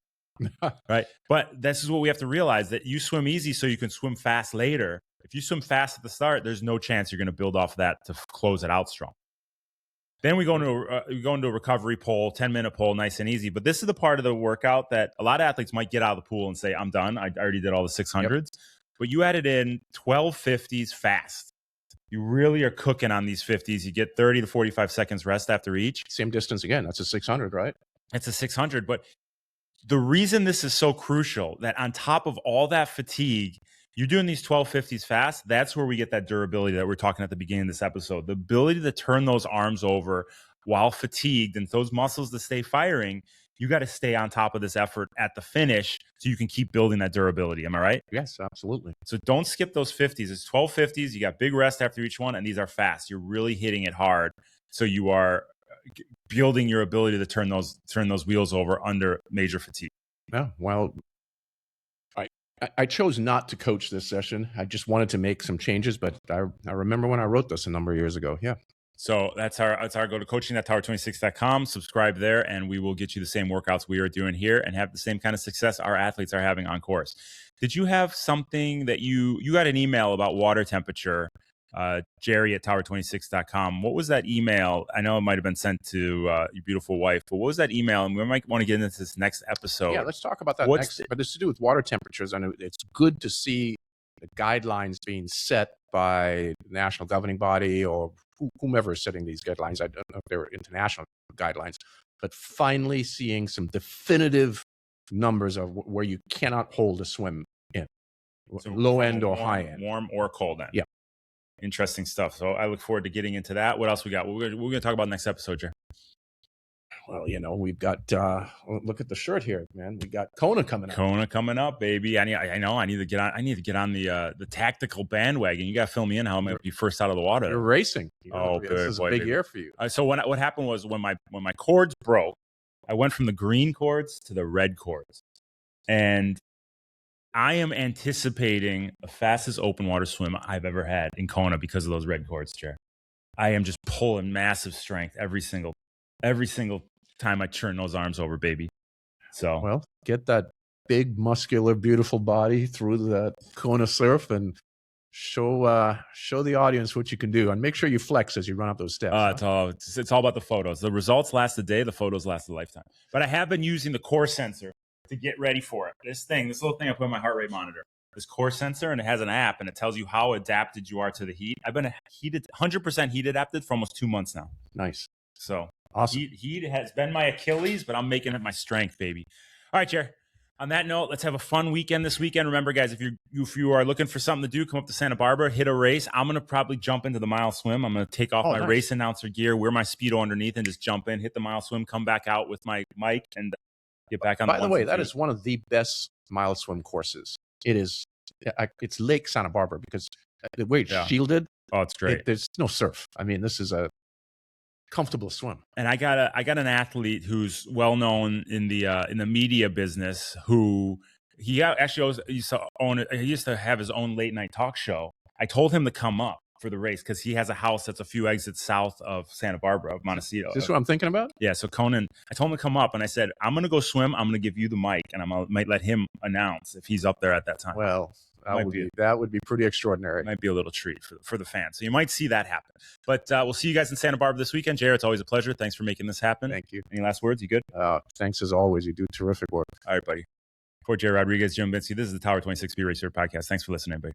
Right. But this is what we have to realize, that you swim easy so you can swim fast later. If you swim fast at the start, there's no chance you're going to build off that to close it out strong. Then we go into a recovery pull, 10-minute pull, nice and easy. But this is the part of the workout that a lot of athletes might get out of the pool and say, I'm done. I already did all the 600s. Yep. But you added in 12 50s fast. You really are cooking on these 50s. You get 30 to 45 seconds rest after each. Same distance again. That's a 600, right? It's a 600. But the reason this is so crucial, that on top of all that fatigue, you're doing these 12 50s fast. That's where we get that durability that we're talking at the beginning of this episode. The ability to turn those arms over while fatigued and those muscles to stay firing. You got to stay on top of this effort at the finish so you can keep building that durability. Am I right? Yes, absolutely. So don't skip those 50s. It's 12 50s. You got big rest after each one, and these are fast. You're really hitting it hard. So you are building your ability to turn those wheels over under major fatigue. Yeah, well, I chose not to coach this session. I just wanted to make some changes, but I remember when I wrote this a number of years ago. Yeah. So that's our go to coaching.tower26.com, subscribe there, and we will get you the same workouts we are doing here and have the same kind of success our athletes are having on course. Did you have something that you got an email about water temperature, Gerry at tower26.com. What was that email? I know it might have been sent to your beautiful wife, but what was that email? And we might want to get into this next episode. Yeah, let's talk about that next. But it's to do with water temperatures. And it's good to see the guidelines being set by the national governing body or whomever is setting these guidelines. I don't know if they're international guidelines, but finally seeing some definitive numbers of where you cannot hold a swim in, so low end or high end, warm or cold end. Yeah. Interesting stuff. So I look forward to getting into that. What else we got? We're going to talk about next episode, Jerry. Well, we've got, look at the shirt here, man. We got Kona coming up. Kona coming up, baby. I know. I need to get on the tactical bandwagon. You got to fill me in how I'm going to be first out of the water. You're racing. Oh, good. This is a big year for you. So what happened was when my cords broke, I went from the green cords to the red cords. And I am anticipating the fastest open water swim I've ever had in Kona because of those red cords, Jerry. I am just pulling massive strength every single time I turn those arms over, baby. So, well, get that big, muscular, beautiful body through the Kona surf and show the audience what you can do, and make sure you flex as you run up those steps. It's all about the photos. The results last a day. The photos last a lifetime. But I have been using the core sensor to get ready for it. This little thing I put on my heart rate monitor. This core sensor, and it has an app, and it tells you how adapted you are to the heat. I've been 100% heat adapted for almost 2 months now. Nice. So awesome. Heat has been my Achilles, but I'm making it my strength, baby. All right, Jerry. On that note, let's have a fun weekend this weekend. Remember, guys, if you are looking for something to do, come up to Santa Barbara, hit a race. I'm going to probably jump into the mile swim. I'm going to take off my race announcer gear, wear my Speedo underneath, and just jump in, hit the mile swim, come back out with my mic, and get back on. By the way, that is one of the best mile swim courses. It is it's Lake Santa Barbara because the way it's shielded, Oh, it's great. there's no surf. I mean, this is a comfortable swim. And I got an athlete who's well known in the media business who he actually used to have his own late night talk show. I told him to come up for the race because he has a house that's a few exits south of Santa Barbara, of Montecito. Is this what I'm thinking about? Yeah. So Conan, I told him to come up, and I said, I'm going to go swim. I'm going to give you the mic, and might let him announce if he's up there at that time. Well, that would be pretty extraordinary. Might be a little treat for the fans. So you might see that happen. But we'll see you guys in Santa Barbara this weekend. Gerry, it's always a pleasure. Thanks for making this happen. Thank you. Any last words? You good? Thanks as always. You do terrific work. All right, buddy. For Gerry Rodriguez, Jim Vincey, this is the Tower 26 Be Racer podcast. Thanks for listening, everybody.